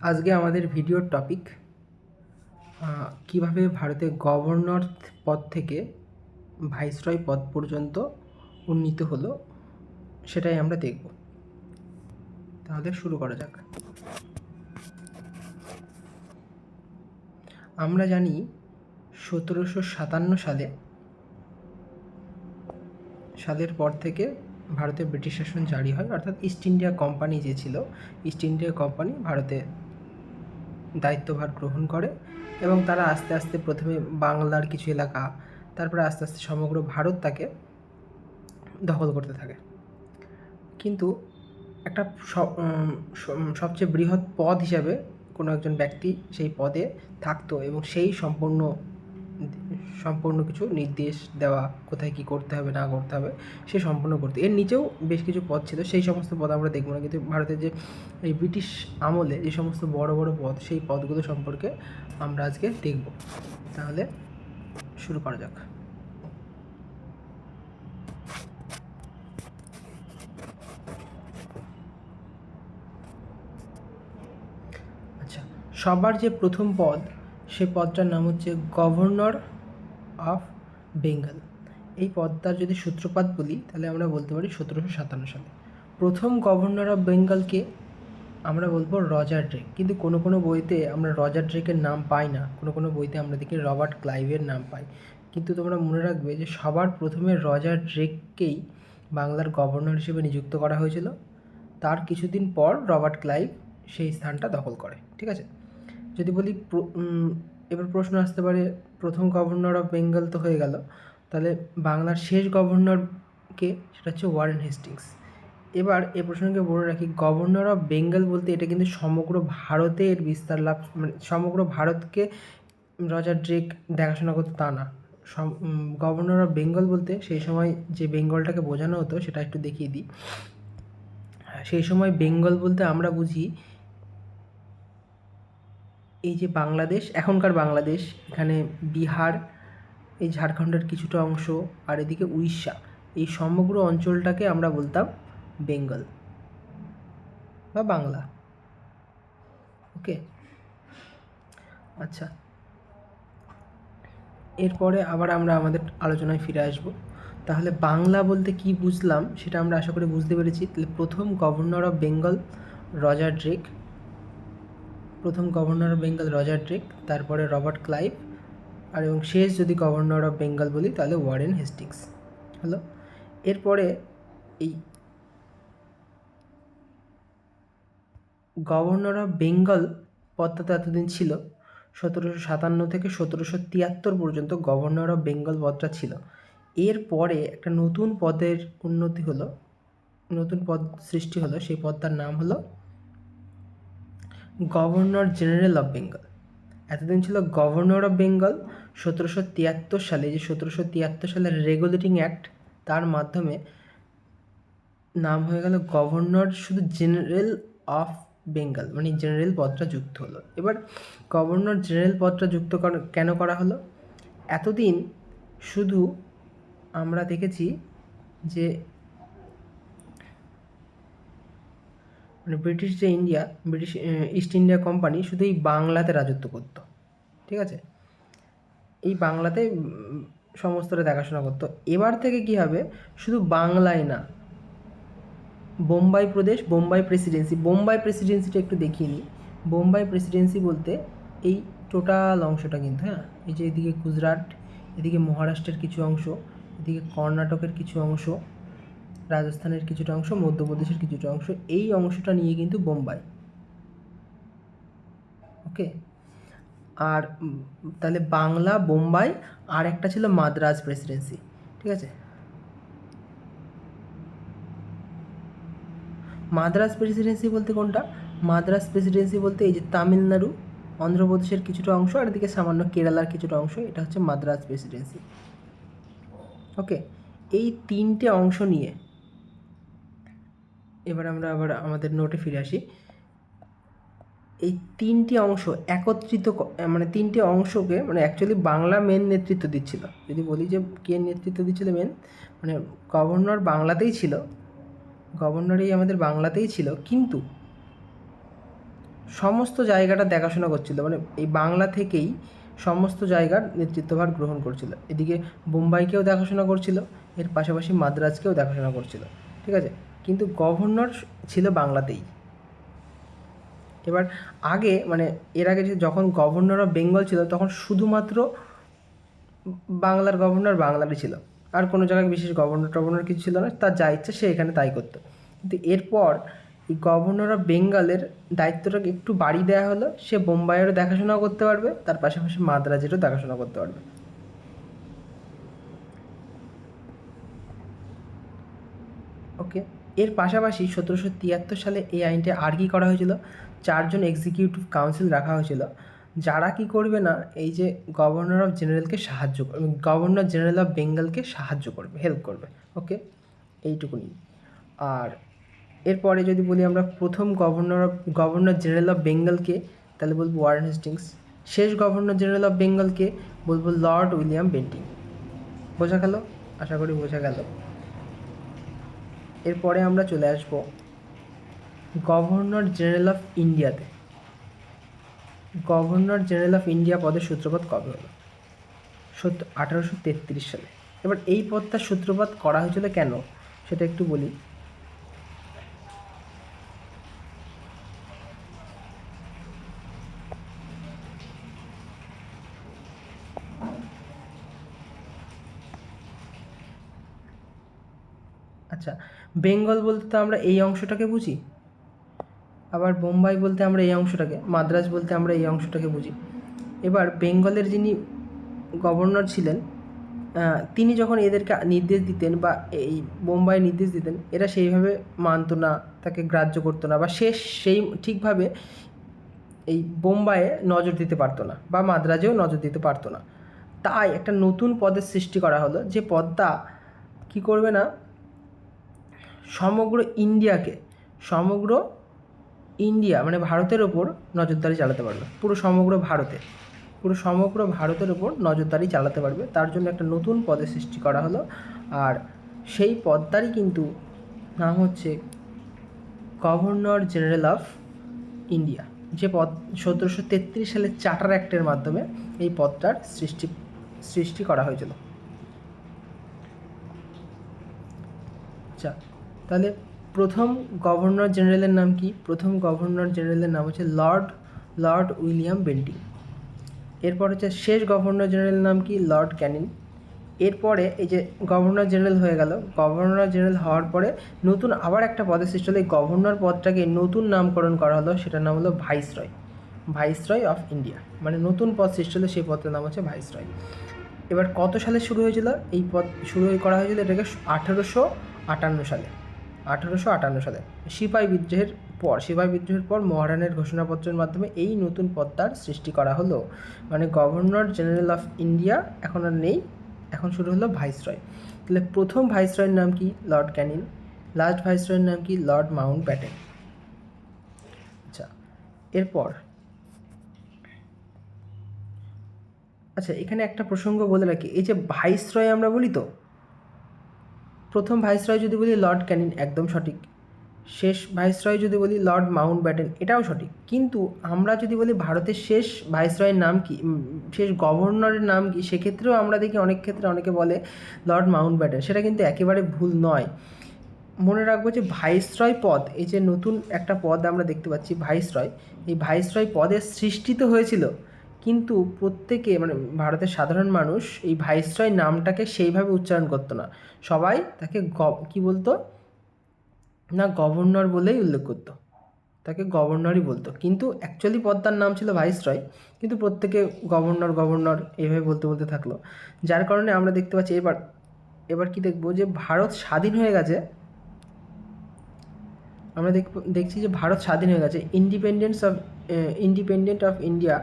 আজকে আমাদের ভিডিওর টপিক কিভাবে ভারতে গভর্নর পদ থেকে ভাইসরয় পদ পর্যন্ত উন্নীত হলো সেটাই আমরা দেখব। তাহলে শুরু করা যাক। আমরা জানি 1757 সালের পর থেকে ভারতে ব্রিটিশ শাসন জারি হয়, অর্থাৎ ইস্ট ইন্ডিয়া কোম্পানি যে ছিল, ইস্ট ইন্ডিয়া কোম্পানি ভারতে দায়িত্বভার গ্রহণ করে এবং তারা আস্তে আস্তে প্রথমে বাংলার কিছু এলাকা, তারপরে আস্তে আস্তে সমগ্র ভারত তাকে দখল করতে থাকে। কিন্তু একটা সবচেয়ে বৃহৎ পদ হিসাবে কোনো একজন ব্যক্তি সেই পদে থাকতো এবং সেই সম্পূর্ণ কিছু নির্দেশ দেওয়া, কোথায় কী করতে হবে না করতে হবে সে সম্পূর্ণ করতে। এর নিচেও বেশ কিছু পদ ছিল, সেই সমস্ত পদ আমরা দেখব না, কিন্তু ভারতের যে এই ব্রিটিশ আমলে যে সমস্ত বড় বড় পদ, সেই পদগুলো সম্পর্কে আমরা আজকে দেখব। তাহলে শুরু করা যাক। আচ্ছা, সবার যে প্রথম পদ, সে পদটার নাম হচ্ছে গভর্নর অফ বেঙ্গল। এই পদটার যদি সূত্রপাত বলি তাহলে আমরা বলতে পারি 1757 সালে। প্রথম গভর্নর অফ বেঙ্গলকে আমরা বলবো রজার ড্রেক, কিন্তু কোনো কোনো বইতে আমরা রজার ড্রেকের নাম পাই না, কোনো কোনো বইতে আমরা দেখি রবার্ট ক্লাইভের নাম পাই। কিন্তু তোমরা মনে রাখবে যে সবার প্রথমে রজার ড্রেককেই বাংলার গভর্নর হিসেবে নিযুক্ত করা হয়েছিল। তার কিছুদিন পর রবার্ট ক্লাইভ সেই স্থানটা দখল করে। ঠিক আছে, যদি বলি এবার প্রশ্ন আসতে পারে, প্রথম গভর্নর অফ বেঙ্গল তো হয়ে গেল, তাহলে বাংলার শেষ গভর্নরকে, সেটা হচ্ছে ওয়ারেন হেস্টিংস। এবার এ প্রসঙ্গে বলে রাখি, গভর্নর অফ বেঙ্গল বলতে এটা কিন্তু সমগ্র ভারতের বিস্তার লাভ, মানে সমগ্র ভারতকে রজার ড্রেক দেখাশোনা করতো তা না। গভর্নর অফ বেঙ্গল বলতে সেই সময় যে বেঙ্গলটাকে বোঝানো হতো সেটা একটু দেখিয়ে দিই। সেই সময় বেঙ্গল বলতে আমরা বুঝি এই যে বাংলাদেশ, এখনকার বাংলাদেশ, এখানে বিহার, এই ঝাড়খণ্ডের কিছুটা অংশ, আর এদিকে উড়িষ্যা, এই সমগ্র অঞ্চলটাকে আমরা বলতাম বেঙ্গল বা বাংলা। ওকে, আচ্ছা, এরপরে আবার আমরা আমাদের আলোচনায় ফিরে আসব। তাহলে বাংলা বলতে কি বুঝলাম সেটা আমরা আশা করি বুঝতে পেরেছি। তাহলে প্রথম governor of Bengal Roger Drake, তারপরে রবার্ট ক্লাইভ, আর এবং শেষ যদি গভর্নর অফ বেঙ্গল বলি তাহলে ওয়ারেন হেস্টিংস হলো। এরপরে এই গভর্নর অফ বেঙ্গল পদটা তো এতদিন ছিল, 1757 থেকে 1773 পর্যন্ত গভর্নর অফ বেঙ্গল পদটা ছিল। এরপরে একটা নতুন পদের নতুন পদ সৃষ্টি হলো, সেই পদটার নাম হলো গভর্নর জেনারেল অফ বেঙ্গল। এতদিন ছিল গভর্নর অফ বেঙ্গল। 1773 সালে, যে 1773 সালের রেগুলেটিং অ্যাক্ট, তার মাধ্যমে নাম হয়ে গেল গভর্নর শুধু জেনারেল অফ বেঙ্গল, মানে জেনারেল পদটা যুক্ত হলো। এবার গভর্নর জেনারেল পদটা যুক্ত কেন করা হলো? এতদিন শুধু আমরা দেখেছি যে মানে ব্রিটিশ ইস্ট ইন্ডিয়া কোম্পানি শুধু এই বাংলাতে রাজত্ব করত। ঠিক আছে, এই বাংলাতে সমস্তটা দেখাশোনা করতো। এবার থেকে কি হবে, শুধু বাংলায় না, বোম্বাই প্রদেশ, বোম্বাই প্রেসিডেন্সিটা একটু দেখিয়ে নিই। বোম্বাই প্রেসিডেন্সি বলতে এই টোটাল অংশটা কিন্তু, হ্যাঁ, এই যে এদিকে গুজরাট, এদিকে মহারাষ্ট্রের কিছু অংশ, এদিকে কর্ণাটকের কিছু অংশ, রাজস্থানের কিছুটা অংশ, মধ্যপ্রদেশের কিছুটা অংশ, এই অংশটা নিয়ে কিন্তু বোম্বাই। ওকে, আর তাহলে বাংলা, বোম্বাই, আর একটা ছিল মাদ্রাজ প্রেসিডেন্সি। ঠিক আছে, মাদ্রাজ প্রেসিডেন্সি বলতে কোনটা? মাদ্রাজ প্রেসিডেন্সি বলতে এই যে তামিলনাড়ু, অন্ধ্রপ্রদেশের কিছুটা অংশ, আর এদিকে সামান্য কেরালার কিছুটা অংশ, এটা হচ্ছে মাদ্রাজ প্রেসিডেন্সি। ওকে, এই তিনটে অংশ নিয়ে এবার আমরা আবার আমাদের নোটে ফিরে আসি। এই তিনটি অংশ একত্রিত, মানে তিনটে অংশকে, মানে অ্যাকচুয়ালি বাংলা মেন নেতৃত্ব দিচ্ছিল। যদি বলি যে কে নেতৃত্ব দিচ্ছিল মেন, মানে গভর্নর বাংলাতেই ছিল, আমাদের বাংলাতেই ছিল, কিন্তু সমস্ত জায়গাটা দেখাশোনা করছিল, মানে এই বাংলা থেকেই সমস্ত জায়গার নেতৃত্বভার গ্রহণ করছিল। এদিকে বোম্বাইকেও দেখাশোনা করছিল, এর পাশাপাশি মাদ্রাজকেও দেখাশোনা করছিল, ঠিক আছে, কিন্তু গভর্নর ছিল বাংলাতেই। এবার আগে মানে এর আগে যখন গভর্নর অফ বেঙ্গল ছিল তখন শুধুমাত্র বাংলার গভর্নর বাংলারই ছিল, আর কোনো জায়গায় বিশেষ গভর্নর কিছু ছিল না, তার যা ইচ্ছে সে এখানে তাই করতো। কিন্তু এরপর এই গভর্নর অফ বেঙ্গলের দায়িত্বটাকে একটু বাড়িয়ে দেওয়া হলো, সে বোম্বাইয়েরও দেখাশোনা করতে পারবে, তার পাশাপাশি মাদ্রাজেরও দেখাশোনা করতে পারবে। ওকে, এর পাশাপাশি 1773 সালে এই আইনটা আর কি করা হয়েছিল, 4জন এক্সিকিউটিভ কাউন্সিল রাখা হয়েছিল, যারা কি করবে না এই যে গভর্নর অফ জেনারেলকে সাহায্য করবে, গভর্নর জেনারেল অফ বেঙ্গলকে সাহায্য করবে, হেল্প করবে। ওকে, এইটুকুনি। আর এরপরে যদি বলি আমরা প্রথম গভর্নর জেনারেল অফ বেঙ্গলকে, তাহলে বলবো ওয়ারেন হেস্টিংস। শেষ গভর্নর জেনারেল অফ বেঙ্গলকে বলবো লর্ড উইলিয়াম বেন্টিং। বোঝা গেল? আশা করি বোঝা গেল। এরপরে আমরা চলে আসব গভর্নর জেনারেল অফ ইন্ডিয়াতে। গভর্নর জেনারেল অফ ইন্ডিয়া পদের সূত্রপাত কবে হলো? 1833 সালে। এবার এই পদটার সূত্রপাত করা হয়েছিল কেন সেটা একটু বলি। আচ্ছা, বেঙ্গল বলতে তো আমরা এই অংশটাকে বুঝি, আবার বোম্বাই বলতে আমরা এই অংশটাকে, মাদ্রাজ বলতে আমরা এই অংশটাকে বুঝি। এবার বেঙ্গলের যিনি গভর্নর ছিলেন তিনি যখন এদেরকে নির্দেশ দিতেন বা এই বোম্বাই নির্দেশ দিতেন, এরা সেইভাবে মানতো না, তাকে গ্রাহ্য করতো না, বা সেই ঠিকভাবে এই বোম্বাইয়ে নজর দিতে পারতো না, বা মাদ্রাজেও নজর দিতে পারতো না। তাই একটা নতুন পদের সৃষ্টি করা হলো, যে পদটা কী করবে না, সমগ্র ইন্ডিয়া মানে ভারতের ওপর নজরদারি চালাতে পারবে, পুরো সমগ্র ভারতের ওপর নজরদারি চালাতে পারবে। তার জন্য একটা নতুন পদের সৃষ্টি করা হলো, আর সেই পদটারই কিন্তু নাম হচ্ছে গভর্নর জেনারেল অফ ইন্ডিয়া, যে পদ 1733 সালের চার্টার অ্যাক্টের মাধ্যমে এই পদটার সৃষ্টি করা হয়েছিল। আচ্ছা, তাহলে প্রথম গভর্নর জেনারেলের নাম কি? প্রথম গভর্নর জেনারেলের নাম হচ্ছে লর্ড উইলিয়াম বেন্টিং। এরপর হচ্ছে শেষ গভর্নর জেনারেলের নাম কি? লর্ড ক্যানিং। এরপরে এই যে গভর্নর জেনারেল হয়ে গেল, গভর্নর জেনারেল হওয়ার পরে নতুন আবার একটা পদের সৃষ্টি হলো, এই গভর্নর পদটাকে নতুন নামকরণ করা হলো, সেটার নাম হলো ভাইসরয় অফ ইন্ডিয়া, মানে নতুন পদ সৃষ্টি হলো, সেই পদটার নাম হচ্ছে ভাইসরয়। এবার কত সালে শুরু হয়েছিল এই পদ করা হয়েছিল এটাকে? 1858 সালে সিপাহি বিদ্রোহের পর মহারানের ঘোষণাপত্রের মাধ্যমে এই নতুন পদটার সৃষ্টি করা হলো, মানে গভর্নর জেনারেল অফ ইন্ডিয়া এখন আর নেই, এখন শুরু হলো ভাইসরয়। তাহলে প্রথম ভাইসরয়ের নাম কি? লর্ড ক্যানিং। লাস্ট ভাইসরয়ের নাম কি? Lord Mountbatten. আচ্ছা, এরপর এখানে একটা প্রসঙ্গ বলে রাখি, এই যে ভাইসরয় আমরা বলি, তো প্রথম ভাইসরয় যদি বলি লর্ড ক্যানিং, একদম সঠিক। শেষ ভাইসরয় যদি বলি লর্ড মাউন্টব্যাটেন, এটাও সঠিক। কিন্তু আমরা যদি বলি ভারতের শেষ ভাইসরয়ের নাম কি, শেষ গভর্নরের নাম কি, সেক্ষেত্রেও আমরা দেখি অনেক ক্ষেত্রে অনেকে বলে লর্ড মাউন্টব্যাটেন, সেটা কিন্তু একেবারে ভুল নয়। মনে রাখবো যে ভাইসরয় পদ, এই যে নতুন একটা পদ আমরা দেখতে পাচ্ছি ভাইসরয়, এই ভাইসরয় পদের সৃষ্টি তো হয়েছিল, কিন্তু প্রত্যেকে মানে ভারতের সাধারণ মানুষ এই ভাইসরয় নামটাকে সেইভাবে উচ্চারণ করতো না, সবাই তাকে কী বলতো না, গভর্নর বলেই উল্লেখ করতো, তাকে গভর্নরই বলতো, কিন্তু অ্যাকচুয়ালি পদটার নাম ছিল ভাইসরয়, কিন্তু প্রত্যেকে গভর্নর এইভাবে বলতে থাকলো, যার কারণে আমরা দেখতে পাচ্ছি এবার কি দেখবো, যে ভারত স্বাধীন হয়ে গেছে, আমরা দেখছি যে ভারত স্বাধীন হয়ে গেছে, ইন্ডিপেন্ডেন্ট অফ ইন্ডিয়া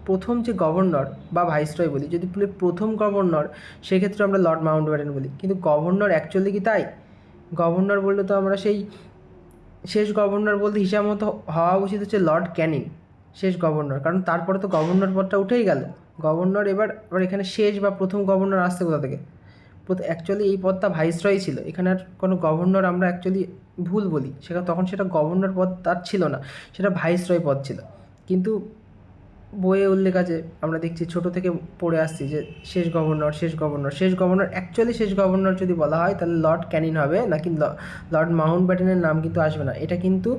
প্রথম যে গভর্নর বা ভাইসরয় বলি, যদি বলি প্রথম গভর্নর, সেক্ষেত্রে আমরা লর্ড মাউন্টব্যাটেন বলি, কিন্তু গভর্নর অ্যাকচুয়ালি কি তাই? গভর্নর বললে তো আমরা সেই শেষ গভর্নর বলতে হিসাব মতো হওয়া উচিত হচ্ছে লর্ড ক্যানিং, শেষ গভর্নর, কারণ তারপরে তো গভর্নর পদটা উঠেই গেল, গভর্নর এবার এখানে শেষ বা প্রথম গভর্নর আসছে কোথা থেকে? অ্যাকচুয়ালি এই পদটা ভাইসরয় ছিল, এখানে আর কোনো গভর্নর আমরা অ্যাকচুয়ালি ভুল বলি, তখন সেটা গভর্নর পদ তার ছিল না, সেটা ভাইসরয় পদ ছিল। কিন্তু বইয়ে উল্লেখ আছে, আমরা দেখছি ছোট থেকে পড়ে আসছি যে শেষ গভর্নর, শেষ গভর্নর, শেষ গভর্নর। অ্যাকচুয়ালি শেষ গভর্নর যদি বলা হয় তাহলে লর্ড ক্যানিং হবে, নাকি লর্ড মাউন্টব্যাটেনের নাম কিন্তু আসবে না। এটা কিন্তু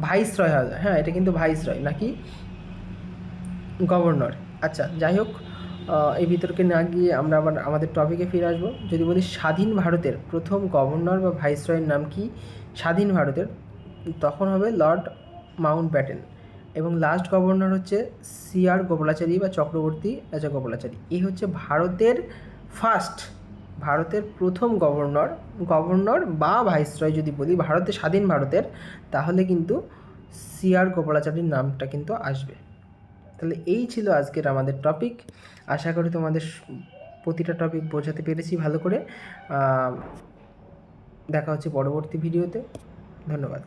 ভাইসরয় হবে, হ্যাঁ এটা কিন্তু ভাইসরয় নাকি গভর্নর। আচ্ছা যাই হোক, এই বিতর্কে না গিয়ে আমরা আবার আমাদের টপিকে ফিরে আসবো। যদি বলি স্বাধীন ভারতের প্রথম গভর্নর বা ভাইসরয়ের নাম কি স্বাধীন ভারতের, তখন হবে লর্ড মাউন্টব্যাটেন। এবং লাস্ট গভর্নর হচ্ছে সিআর গোপালাচারী বা চক্রবর্তী রাজা গোপালাচারী। এই হচ্ছে ভারতের প্রথম গভর্নর বা ভাইসরয় যদি বলি ভারতের, স্বাধীন ভারতের, তাহলে কিন্তু সিআর গোপালাচারীর নামটা কিন্তু আসবে। তাহলে এই ছিল আজকের আমাদের টপিক। আশা করি তোমাদের প্রতিটা টপিক বোঝাতে পেরেছি ভালো করে। দেখা হচ্ছে পরবর্তী ভিডিওতে। ধন্যবাদ।